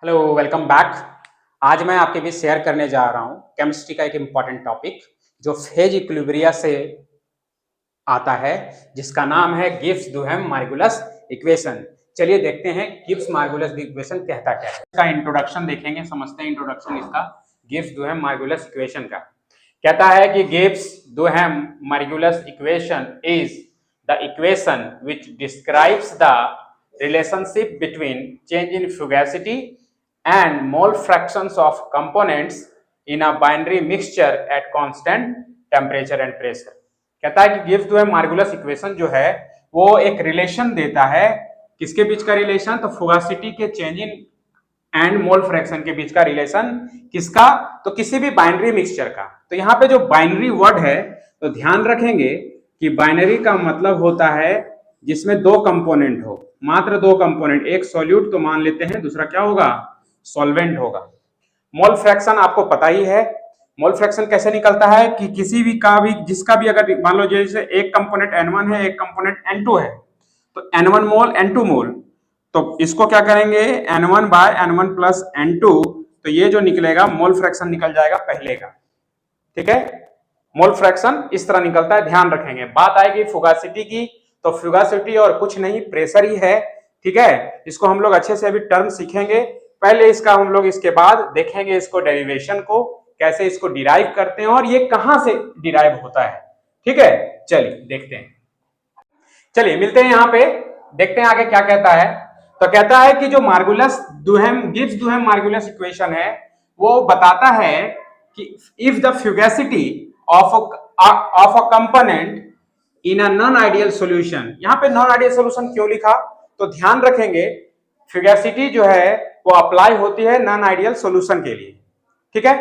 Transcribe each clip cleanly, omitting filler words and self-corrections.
Hello, welcome back. आज मैं आपके बीच शेयर करने जा रहा हूँ केमिस्ट्री का एक इम्पॉर्टेंट टॉपिक जो फेज इक्विलिब्रिया से आता है, जिसका नाम है गिब्स दुहेम मार्गुलस इक्वेशन। चलिए देखते हैं गिब्स मार्गुलस इक्वेशन कहता क्या है। इसका इंट्रोडक्शन देखेंगे, समझते हैं इंट्रोडक्शन इसका गिब्स दुहेम मार्गुलस इक्वेशन का। कहता है कि Gibbs Duhem Margules equation is the equation which describes the relationship between change in fugacity and mole fractions of components in a binary mixture at constant temperature and pressure। कहता है कि Gibbs Duhem Margules equation जो है वो एक relation देता है। किसके बीच का रिलेशन? तो फुगासिटी के change in and mole fraction के बीच का रिलेशन। किसका? तो किसी भी बाइनरी मिक्सचर का। तो यहाँ पे जो बाइनरी वर्ड है तो ध्यान रखेंगे कि बाइनरी का मतलब होता है जिसमें दो कंपोनेंट हो, मात्र दो कंपोनेंट, एक सॉल्यूट तो मान लेते हैं, दूसरा क्या होगा? सॉल्वेंट होगा। मोल फ्रैक्शन आपको पता ही है। मोल फ्रैक्शन कैसे निकलता है कि किसी भी का भी जिसका भी अगर मान लो जैसे एक कंपोनेंट N1 है, एक कंपोनेंट N2 है, तो N1 मोल N2 मोल, तो इसको क्या करेंगे? N1 bye N1 plus N2, तो ये जो निकलेगा मोल फ्रैक्शन निकल जाएगा पहले का। ठीक है, मोल फ्रैक्शन इस तरह निकलता है, ध्यान रखेंगे। बात आएगी फुगासिटी की, तो फुगासिटी और कुछ नहीं, प्रेशर ही है। ठीक है, इसको हम लोग अच्छे से अभी टर्म सीखेंगे। पहले इसका हम लोग इसके बाद देखेंगे इसको डेरिवेशन को, कैसे इसको डिराइव करते हैं और ये कहां से डिराइव होता है। ठीक है, चलिए देखते हैं। चलिए मिलते हैं यहाँ पे, देखते हैं आगे क्या कहता है। तो कहता है कि जो मार्गुलस दुहेम गिब्स दुहेम मार्गुलस इक्वेशन है वो बताता है कि if the fugacity of a component in a non ideal solution. यहाँ पे नॉन आइडियल सॉल्यूशन क्यों लिखा? तो ध्यान रखेंगे फ्यूगैसिटी जो है वो अप्लाई होती है नॉन आइडियल सॉल्यूशन के लिए। ठीक है,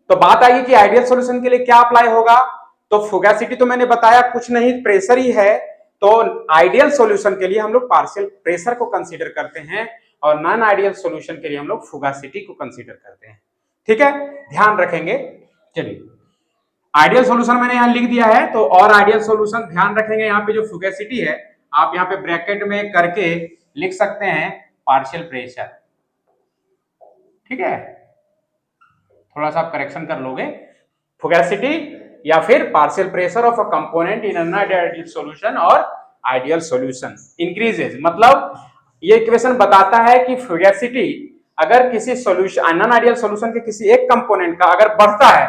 तो बात आई कि आइडियल सॉल्यूशन के लिए क्या अप्लाई होगा। तो फ्यूगैसिटी तो मैंने बताया कुछ नहीं, प्रेशर ही है। तो आइडियल सॉल्यूशन के लिए हम लोग पार्शियल प्रेशर को कंसीडर करते हैं और नॉन आइडियल सॉल्यूशन के लिए हम लोग फुगासिटी को कंसीडर करते हैं। ठीक है, ध्यान रखेंगे। चलिए, आइडियल सॉल्यूशन मैंने यहां लिख दिया है, तो और आइडियल सॉल्यूशन ध्यान रखेंगे। यहाँ पे जो फुगासिटी है आप यहाँ पे ब्रैकेट में करके लिख सकते हैं पार्शियल प्रेशर। ठीक है, थोड़ा सा आप करेक्शन कर लोगे। फुगासिटी या फिर partial pressure of a component in an ideal solution और आइडियल सॉल्यूशन इंक्रीजेज। मतलब ये इक्वेशन बताता है कि फुगासिटी अगर किसी सॉल्यूशन नॉन आइडियल सॉल्यूशन के किसी एक कंपोनेंट का अगर बढ़ता है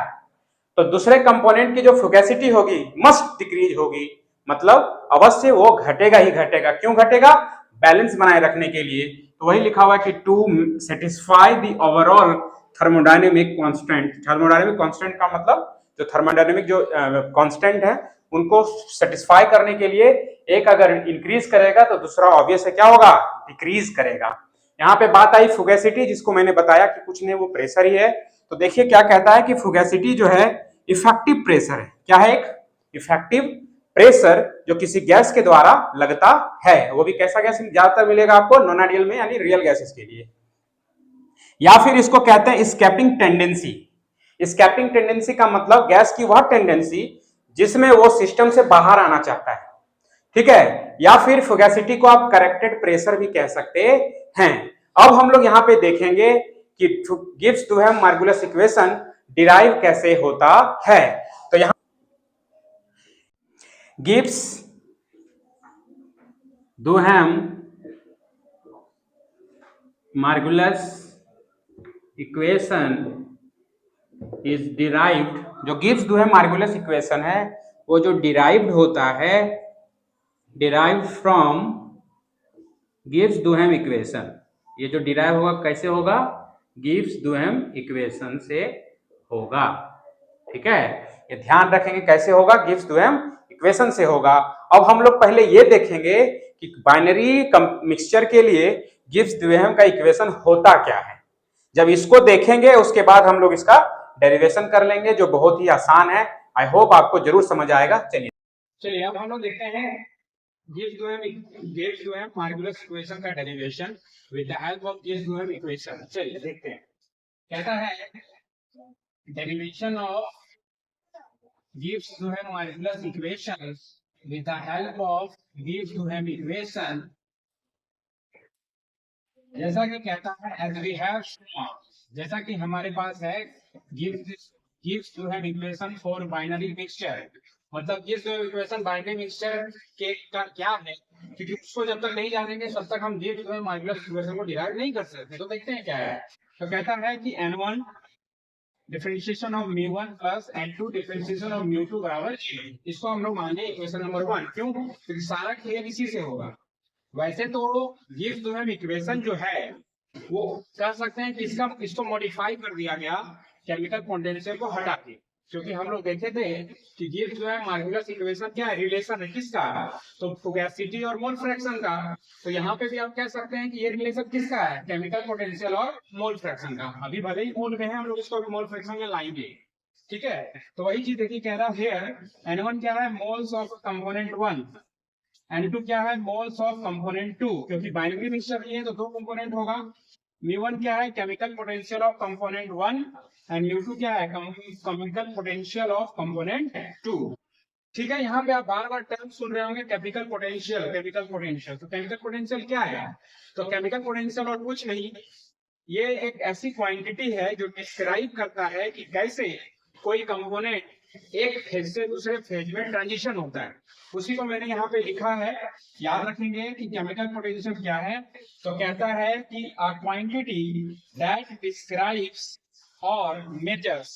तो दूसरे कंपोनेंट की जो फुगासिटी होगी मस्ट डिक्रीज होगी। मतलब अवश्य वो घटेगा ही घटेगा। क्यों घटेगा? बैलेंस बनाए रखने के लिए। तो वही लिखा हुआ है कि to satisfy the overall thermodynamic constant. Thermodynamic constant का मतलब जो थर्मोडायनेमिक जो कांस्टेंट है उनको सेटिस्फाई करने के लिए एक अगर इंक्रीज करेगा तो दूसरा ऑब्वियस है क्या होगा? डिक्रीज करेगा। यहाँ पे बात आई फुगासिटी, जिसको मैंने बताया कि कुछ नहीं वो प्रेशर ही है। तो देखिए क्या कहता है कि फुगासिटी जो है इफेक्टिव प्रेशर है। क्या है? एक इफेक्टिव प्रेशर जो किसी गैस के द्वारा लगता है। वो भी कैसा गैस ज्यादातर मिलेगा आपको? नॉन आइडियल में, यानी रियल गैसेस के लिए। या फिर इसको कहते हैं स्केपिंग टेंडेंसी। स्केपिंग टेंडेंसी का मतलब गैस की वह टेंडेंसी जिसमें वो सिस्टम से बाहर आना चाहता है। ठीक है, या फिर फुगासिटी को आप करेक्टेड प्रेशर भी कह सकते हैं। अब हम लोग यहाँ पे देखेंगे कि Gibbs Duhem Margules equation derive कैसे होता है। तो यहाँ Gibbs Duhem Margules equation is derived, जो गिब्स दुहेम मार्गुलस इक्वेशन है वो जो डिराइव्ड होता है, derived from Gibbs Duhem equation. ये जो डिराइव होगा कैसे होगा? गिब्स दुहेम इक्वेशन से होगा। ठीक है, ये ध्यान रखेंगे कैसे होगा? गिब्स दुहेम इक्वेशन से होगा। अब हम लोग पहले ये देखेंगे कि बाइनरी मिक्सचर के लिए गिब्स दुहेम का इक्वेशन होता क्या है। जब इसको देखेंगे उसके बाद हम लोग इसका डेरिवेशन कर लेंगे, जो बहुत ही आसान है। आई होप आपको जरूर समझ आएगा। चलिए अब हम लोग देखते हैं गिब्स दुहेम मार्गुलस इक्वेशन का derivation with the help of Gibbs Duhem equation. चलिए देखते हैं। कहता है derivation of Gibbs Duhem Margules equation with the help of Gibbs-Duhem equation जैसा कि कहता है एज वी हैव, जैसा कि हमारे पास है गिव्स to have equation for binary mixture, मतलब गिव्स to have equation binary mixture के का क्या है, क्योंकि उसको जब तक नहीं जानेंगे तब तक हम गिव्स टू हैव मॉड्यूलस इक्वेशन को डिराइव नहीं कर सकते। तो देखते हैं क्या है। तो कहता है कि n1 differentiation of μ1 plus n2 differentiation of μ2 बराबर 0। इसको हम लोग माने इक्वेशन नंबर 1। क्यों? क्योंकि सारा खेल इसी से होगा। वैसे तो गिव्स टू हैव इक्वेशन जो है वो कह सकते हैं कि इसको मॉडिफाई कर दिया गया केमिकल पोटेंशियल को हटा के, क्योंकि हम लोग देखे थे कि गिव्स जो है मॉड्यूलस इक्वेशन क्या है, रिलेशन है किसका, तो फुगैसिटी और मोल फ्रैक्शन का। तो यहाँ पे भी आप कह सकते हैं कि ये रिलेशन किसका है, केमिकल पोटेंशियल और मोल फ्रैक्शन का। अभी भले ही मोल में है, हम लोग इसको भी मोल फ्रैक्शन में लाएंगे। ठीक है, तो वही चीज देखिए, कह रहा है n1 क्या है, मोल्स ऑफ कंपोनेंट 1, n2 क्या है, मोल्स ऑफ कंपोनेंट 2, क्योंकि बाइनरी मिक्सचर है तो दो कंपोनेंट होगा। μ1 क्या है, chemical potential of component 1, and μ2 क्या है, केमिकल पोटेंशियल ऑफ कंपोनेंट 2। ठीक है, यहाँ पे आप बार बार टर्म सुन रहे होंगे, केमिकल पोटेंशियल, केमिकल पोटेंशियल। तो केमिकल पोटेंशियल क्या है, तो केमिकल पोटेंशियल और कुछ नहीं, ये एक ऐसी क्वांटिटी है जो डिस्क्राइब करता है कि कैसे कोई कंपोनेंट एक फेज से दूसरे फेज में ट्रांजिशन होता है। उसी को मैंने यहाँ पे लिखा है, याद रखेंगे कि केमिकल पोटेंशियल क्या है। तो कहता है कि अ क्वांटिटी दैट डिस्क्राइब्स और measures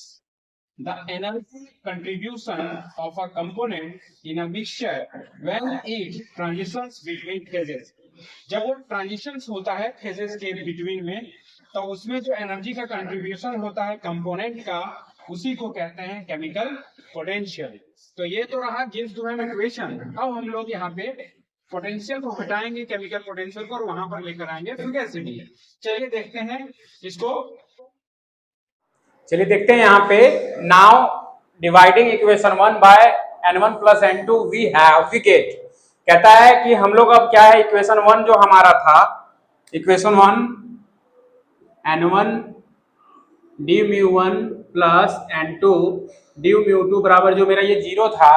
the energy contribution of a component in a mixture when it transitions between phases। जब वो ट्रांजिशंस होता है फेजेस के बिटवीन में, तो उसमें जो एनर्जी का कंट्रीब्यूशन होता है कंपोनेंट का, उसी को कहते हैं केमिकल पोटेंशियल। तो ये तो रहा गिव्स टू हैव इक्वेशन। अब हम लोग यहाँ पे पोटेंशियल को हटाएंगे, केमिकल पोटेंशियल को, और वहां पर लेकर आएंगे फुगैसिटी। चलिए देखते हैं इसको। चलिए देखते हैं यहाँ पे, now dividing equation 1 by n1 plus n2 we have we get. कहता है कि हम लोग अब क्या है, इक्वेशन 1 जो हमारा था, equation 1 n1 D μ1 plus n2 D μ2 बराबर, जो मेरा ये 0 था,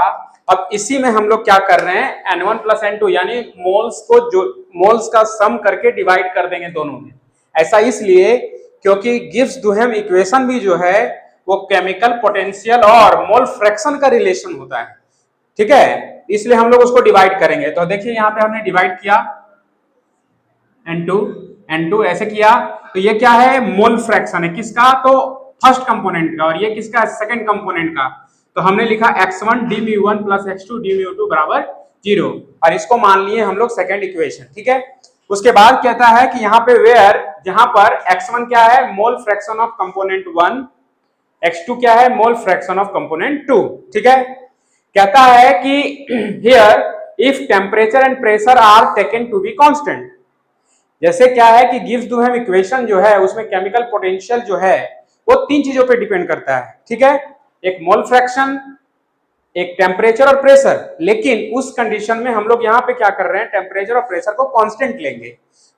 अब इसी में हम लोग क्या कर रहे हैं, n1 प्लस n2 यानी मोल्स को, जो मोल्स का सम करके डिवाइड कर देंगे दोनों में। ऐसा इसलिए क्योंकि गिव्स टू हैव इक्वेशन भी जो है वो केमिकल पोटेंशियल और मोल फ्रैक्शन का रिलेशन होता है। ठीक है, इसलिए हम लोग उसको डिवाइड करेंगे। तो देखिए यहाँ पे हमने डिवाइड किया n2 ऐसे किया, तो ये क्या है, मोल फ्रैक्शन है किसका, तो फर्स्ट कंपोनेंट का, और ये किसका, सेकंड कंपोनेंट का। तो हमने लिखा x1 D μ1 plus x2 D μ2 बराबर 0, और इसको मान लिए हम लोग सेकंड इक्वेशन। ठीक है, उसके बाद कहता है कि यहाँ पे वेयर, जहां पर x1 क्या है, मोल फ्रैक्शन ऑफ कंपोनेंट 1, x2 क्या है, मोल फ्रैक्शन ऑफ कंपोनेंट 2। ठीक है, कहता है कि here if temperature and pressure are taken to be constant. जैसे क्या है कि गिव्स टू हैव इक्वेशन जो है उसमें केमिकल पोटेंशियल जो है वो तीन चीजों पे डिपेंड करता है। ठीक है, एक मोल फ्रैक्शन, एक टेम्परेचर और प्रेशर, लेकिन उस कंडीशन में हम लोग यहाँ पे क्या कर रहे हैं, टेम्परेचर और प्रेशर को कांस्टेंट लेंगे।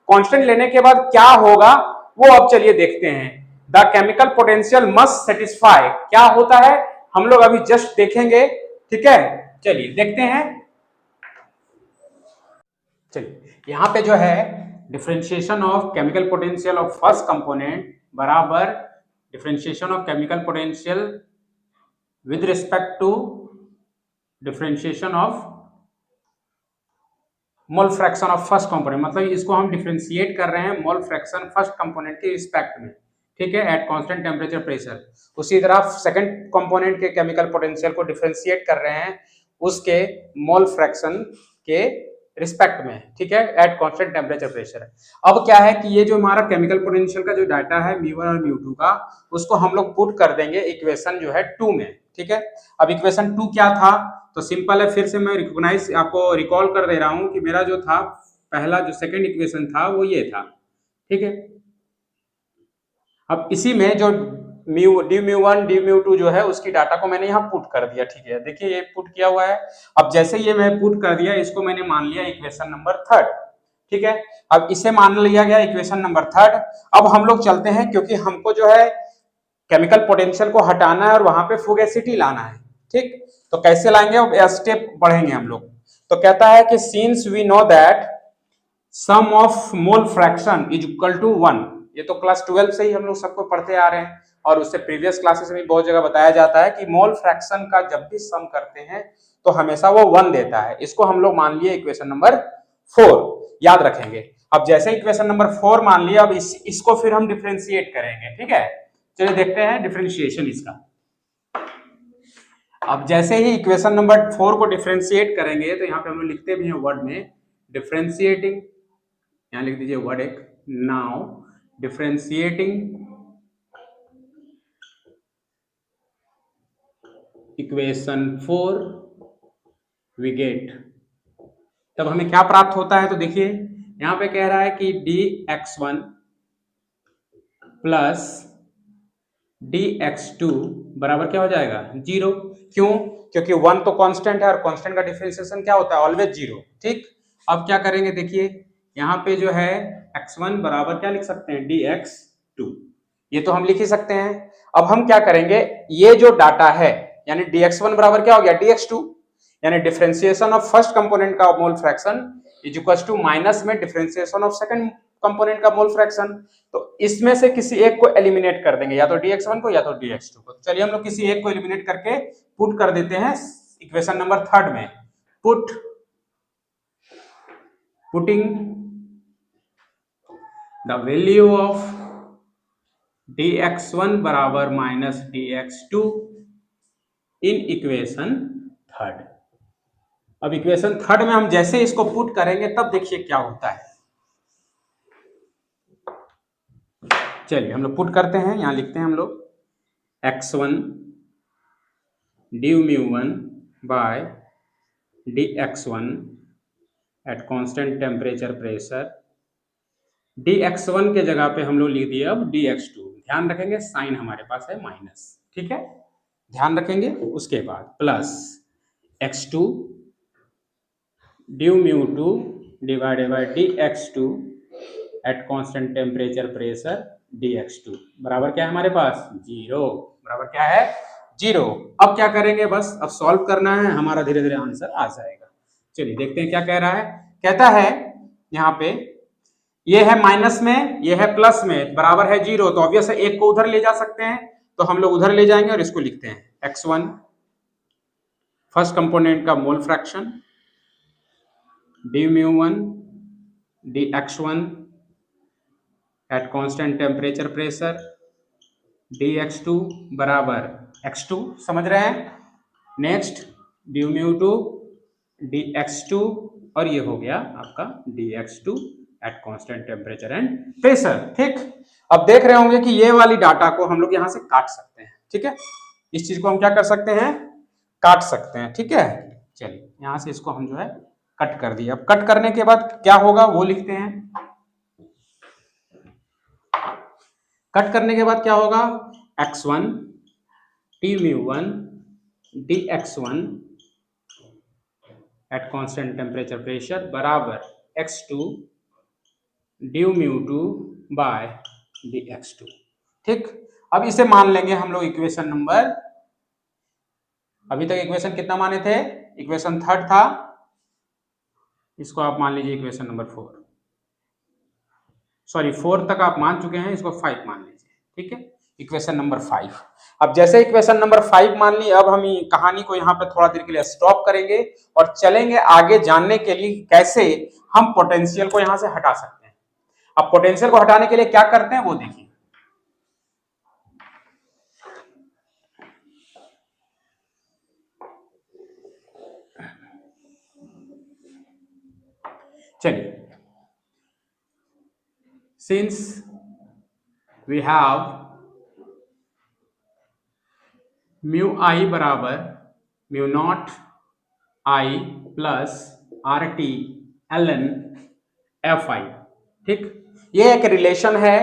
कांस्टेंट लेने के बाद क्या होगा वो अब चलिए देखते हैं। The chemical potential must satisfy, क्या होता है हम लोग अभी जस्ट देखेंगे। ठीक है, चलिए देखते हैं। चलिए यहाँ पे जो है differentiation of chemical potential of first component बराबर differentiation of chemical potential with respect to differentiation of mole fraction of first component, मतलब इसको हम डिफरेंशिएट कर रहे हैं मोल फ्रैक्शन फर्स्ट कंपोनेंट के रिस्पेक्ट में। ठीक है, एट कांस्टेंट टेम्परेचर प्रेशर। उसी तरह सेकंड कंपोनेंट के केमिकल पोटेंशियल को डिफरेंशिएट कर रहे हैं उसके मोल फ्रैक्शन के रिस्पेक्ट में। ठीक है, एट कांस्टेंट टेम्परेचर प्रेशर। अब क्या है कि ये जो हमारा केमिकल पोटेंशियल का जो डाटा है μ1 और μ2 का, उसको हम लोग पुट कर देंगे इक्वेशन जो है 2 में। ठीक है, अब इक्वेशन 2 क्या था, तो सिंपल है, फिर से मैं रिकॉग्नाइज आपको रिकॉल कर दे रहा हूं कि मेरा जो था पहला जो सेकंड इक्वेशन था वो ये था। ठीक है, अब इसी में जो डी μ1 डी μ2 जो है उसकी डाटा को मैंने यहाँ पुट कर दिया। ठीक है, देखिए ये पुट किया हुआ है। अब जैसे ये मैं पुट कर दिया, इसको मैंने मान लिया इक्वेशन नंबर 3। ठीक है, अब इसे मान लिया गया इक्वेशन नंबर 3। अब हम लोग चलते हैं, क्योंकि हमको जो है केमिकल पोटेंशियल को हटाना है और वहां पे फुगैसिटी लाना है। ठीक, तो कैसे लाएंगे, अब स्टेप बढ़ेंगे हम लोग। तो कहता है कि since we know that sum of mole fraction is equal to 1। ये तो क्लास 12 से ही हम लोग सबको पढ़ते आ रहे हैं और उससे प्रीवियस क्लासेस में बहुत जगह बताया जाता है कि मोल फ्रैक्शन का जब भी सम करते हैं तो हमेशा वो 1 देता है। इसको हम लोग मान लिए इक्वेशन नंबर 4, याद रखेंगे। अब जैसे इक्वेशन नंबर 4 मान लिया, अब इसको फिर हम डिफरेंशिएट करेंगे, ठीक है। चलिए देखते हैं डिफरेंशिएशन इसका। अब जैसे ही इक्वेशन नंबर 4 को डिफरेंशिएट करेंगे तो यहाँ पे हम लोग लिखते भी हैं वर्ड में डिफरेंशिएटिंग, यहाँ लिख दीजिए वर्ड एक, now differentiating equation 4 we get. तब हमें क्या प्राप्त होता है, तो देखिए यहां पे कह रहा है कि dx1 प्लस dx2 बराबर क्या हो जाएगा 0। क्यों? क्योंकि 1 तो कांस्टेंट है और कांस्टेंट का डिफरेंशिएशन क्या होता है ऑलवेज 0। ठीक, अब क्या करेंगे, देखिए यहां पे जो है x1 बराबर क्या लिख सकते हैं dx2, ये तो हम लिख ही सकते हैं। अब हम क्या करेंगे, ये जो डाटा है यानी dx1 बराबर क्या हो गया dx2, यानी डिफरेंशिएशन ऑफ फर्स्ट कंपोनेंट का mole fraction is equal to minus में डिफरेंशिएशन ऑफ सेकंड कंपोनेंट का मोल फ्रैक्शन। तो इसमें से किसी एक को एलिमिनेट कर देंगे, या तो dx1 को या तो dx2 को। चलिए हम लोग किसी एक को एलिमिनेट करके पुट कर देते हैं इक्वेशन नंबर 3 में। Putting the value of dx1 बराबर माइनस dx2 इन इक्वेशन 3। अब इक्वेशन 3 में हम जैसे इसको पुट करेंगे तब देखिए क्या होता है। चलिए हम लोग पुट करते हैं, यहां लिखते हैं हम लोग x1 du1 by dx1 at constant temperature pressure. dx1 के जगह पे हम लोग लिख दिए अब dx2। ध्यान रखेंगे साइन हमारे पास है माइनस, ठीक है, ध्यान रखेंगे। उसके बाद plus x2 du2 divided by dx2 eight constant temperature pressure dx2 बराबर क्या है हमारे पास 0। बराबर क्या है 0। अब क्या करेंगे, बस अब सॉल्व करना है, हमारा धीरे धीरे आंसर आ जाएगा। चलिए देखते हैं क्या कह रहा है। कहता है यहाँ पे ये है माइनस में, ये है प्लस में, बराबर है 0, तो ऑब्वियस है एक को उधर ले जा सकते हैं, तो हम लोग उधर ले जाएंगे और इसको लिखते हैं x1 फर्स्ट कंपोनेंट का mole fraction du1 dx1 at constant temperature pressure dx2 बराबर x2, समझ रहे हैं। नेक्स्ट du2 dx2 और ये हो गया आपका dx2 eight constant temperature and pressure. ठीक, अब देख रहे होंगे कि ये वाली डाटा को हम लोग यहां से काट सकते हैं, ठीक है, इस चीज को हम क्या कर सकते हैं काट सकते हैं, ठीक है। चलिए यहां से इसको हम जो है कट कर दिए। अब कट करने के बाद क्या होगा वो लिखते हैं। कट करने के बाद क्या होगा x1 du1 dx1 at constant temperature pressure बराबर x2 du2 बाय dx2। ठीक, अब इसे मान लेंगे हम लोग इक्वेशन नंबर, अभी तक इक्वेशन कितना माने थे, इक्वेशन 3 था, इसको आप मान लीजिए इक्वेशन नंबर 4, सॉरी 4 तक आप मान चुके हैं, इसको 5 मान लीजिए, ठीक है, इक्वेशन नंबर 5। अब जैसे इक्वेशन नंबर 5 मान ली, अब हम कहानी को यहाँ पे थोड़ा देर के लिए स्टॉप करेंगे और चलेंगे आगे जानने के लिए कैसे हम पोटेंशियल को यहां से हटा सकते हैं। अब पोटेंशियल को हटाने के लिए क्या करते हैं वो देखिए। चलिए, since we have mu I बराबर mu not I plus RT ln Fi, ठीक, ये एक रिलेशन है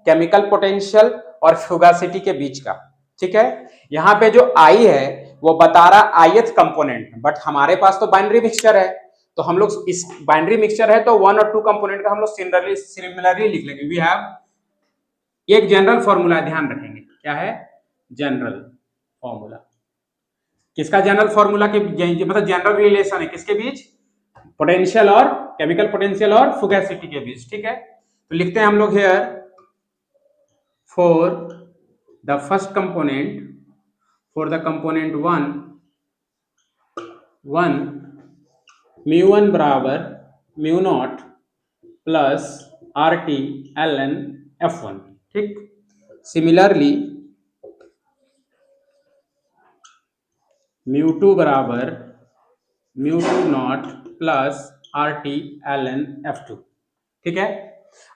केमिकल पोटेंशियल और फ्यूगासिटी के बीच का, ठीक है। यहाँ पे जो I है वो बता रहा ith कंपोनेंट, बट हमारे पास तो बाइनरी मिक्सचर है, तो हम लोग इस बाइनरी मिक्सचर है तो 1 और 2 कंपोनेंट का हम लोग सिमिलरली लिख लेंगे। वी हैव एक जनरल फॉर्मूला, ध्यान रखेंगे क्या है जनरल फॉर्मूला। किसका जनरल फॉर्मूला के मतलब जनरल रिलेशन है किसके बीच, पोटेंशियल और केमिकल पोटेंशियल और फुगैसिटी के बीच, ठीक है। तो लिखते हैं हम लोग here for the first component, for the component 1 μ1 बराबर μ0 प्लस RT ln F1, ठीक। सिमिलरली μ2 बराबर μ2 not plus RT ln F2, ठीक है।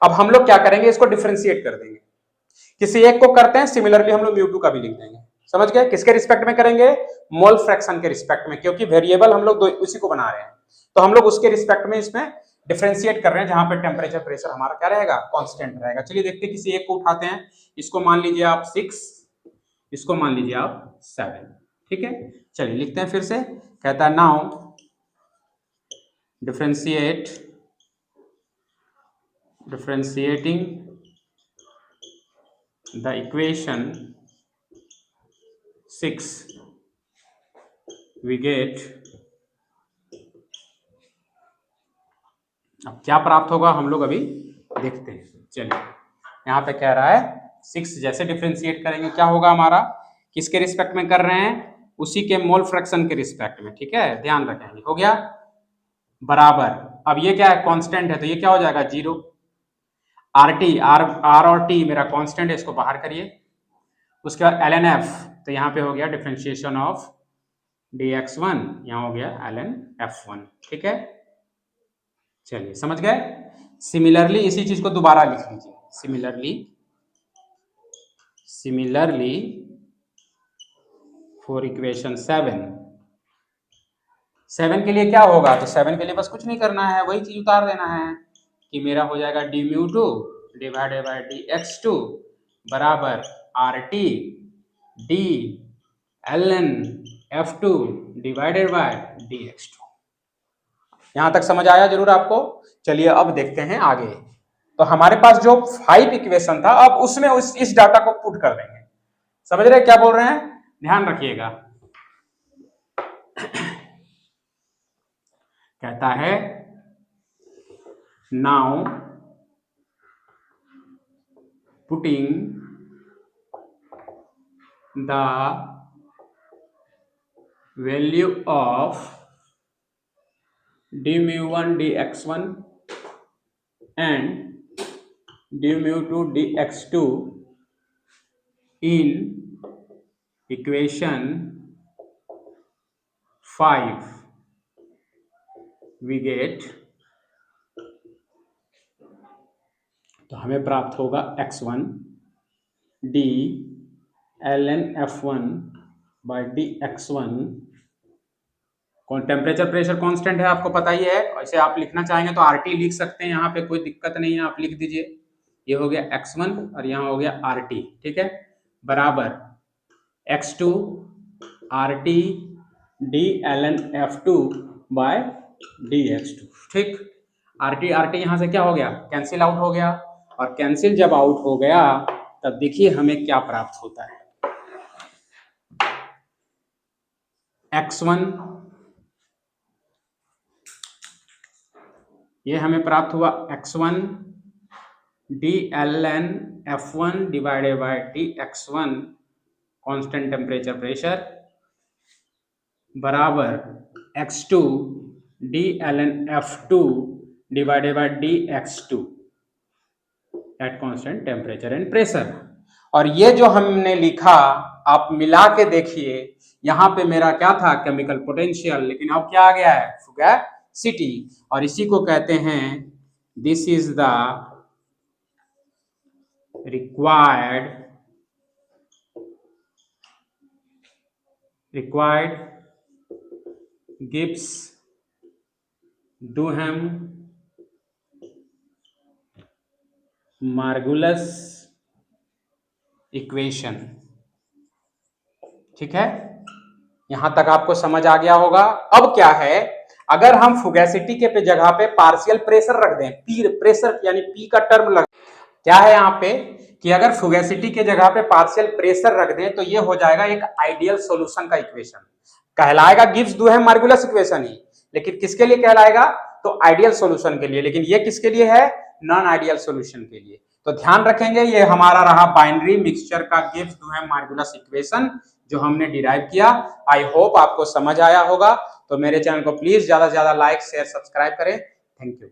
अब हम लोग क्या करेंगे, इसको डिफरेंशिएट कर देंगे। किसी एक को करते हैं, सिमिलरली हम लोग μ2 का भी लिख देंगे। समझ गए? किसके रिस्पेक्ट में करेंगे? मोल फ्रैक्शन के रिस्पेक्ट में, क्योंकि वेरिएबल हम लोग उसी को बना रहे हैं, तो हम लोग उसके रिस्पेक्ट में इसमें डिफरेंशिएट कर रहे हैं, जहां पे टेम्परेचर प्रेशर हमारा क्या रहेगा, कांस्टेंट रहेगा। चलिए देखते हैं, किसी एक को उठाते हैं, इसको मान लीजिए आप 6, इसको मान लीजिए आप 7, ठीक है। चलिए लिखते हैं फिर से, कहता है now differentiating the equation 6 we get, अब क्या प्राप्त होगा हम लोग अभी देखते हैं। चलिए यहाँ पे कह रहा है 6 जैसे डिफरेंशिएट करेंगे क्या होगा हमारा, किसके रिस्पेक्ट में कर रहे हैं, उसी के मोल फ्रैक्शन के रिस्पेक्ट में, ठीक है, ध्यान रखेंगे। हो गया बराबर, अब ये क्या है, कांस्टेंट है, तो ये क्या हो जाएगा 0। RT R और T मेरा कांस्टेंट है, इसको बाहर करिए। उसके बाद ln F, तो यहाँ पे हो गया डिफरेंशिएशन ऑफ dx1, यहाँ हो गया ln F1, ठीक है। चलिए समझ गए। सिमिलरली इसी चीज को दोबारा लिख लीजिए, सिमिलरली फॉर इक्वेशन 7 के लिए क्या होगा, तो 7 के लिए बस कुछ नहीं करना है, वही चीज उतार देना है कि मेरा हो जाएगा dμ2 डिवाइडेड बाय dx2 बराबर RT d ln F2 divided by dx2। यहां तक समझ आया जरूर आपको। चलिए अब देखते हैं आगे। तो हमारे पास जो 5 इक्वेशन था, अब उसमें इस डाटा को पुट कर देंगे। समझ रहे क्या बोल रहे हैं, ध्यान रखिएगा। कहता है now putting the value of dμ1 dx1 and dμ2 dx2 in equation 5 we get, तो हमें प्राप्त होगा x1 d ln f1 by dx1। Temperature pressure constant है, आपको पता ही है। ऐसे आप लिखना चाहेंगे तो RT लिख सकते हैं, यहाँ पे कोई दिक्कत नहीं है, आप लिख दीजिए। ये हो गया x1 और यहाँ हो गया RT, ठीक है, बराबर x2 RT d ln F2 by dx2, ठीक। RT यहाँ से क्या हो गया, कैंसिल आउट हो गया, और कैंसिल जब आउट हो गया तब देखिए हमें क्या प्राप्त होता है। x1 ये हमें प्राप्त हुआ x1 d ln F1 divided by dx1 constant temperature pressure बराबर x2 d ln F2 divided by dx2 eight constant temperature and pressure. और ये जो हमने लिखा आप मिला के देखिए, यहां पे मेरा क्या था, केमिकल पोटेंशियल, लेकिन अब क्या आ गया है, फुगैसिटी। और इसी को कहते हैं this is the required Gibbs Duhem Margules equation, ठीक है। यहां तक आपको समझ आ गया होगा। अब क्या है, अगर हम फुगैसिटी के जगह पे पार्शियल प्रेशर रख दें, पी प्रेशर यानी पी का टर्म लग, क्या है यहाँ पे कि अगर फुगैसिटी के जगह पे पार्शियल प्रेशर रख दें तो ये हो जाएगा एक आइडियल सॉल्यूशन का इक्वेशन, कहलाएगा गिब्स डुहैम मार्गुलस इक्वेशन ही, लेकिन किसके लिए कहलाएगा, तो आइडियल सॉल्यूशन के लिए, लेकिन ये किसके लिए है? नॉन आइडियल सॉल्यूशन के लिए। तो ध्यान रखेंगे, ये हमारा रहा बाइनरी मिक्सचर का गिब्स डुहैम मार्गुलस इक्वेशन जो हमने डिराइव किया। आई होप आपको समझ आया होगा। तो मेरे चैनल को प्लीज ज्यादा से ज्यादा लाइक शेयर सब्सक्राइब करें। Thank you.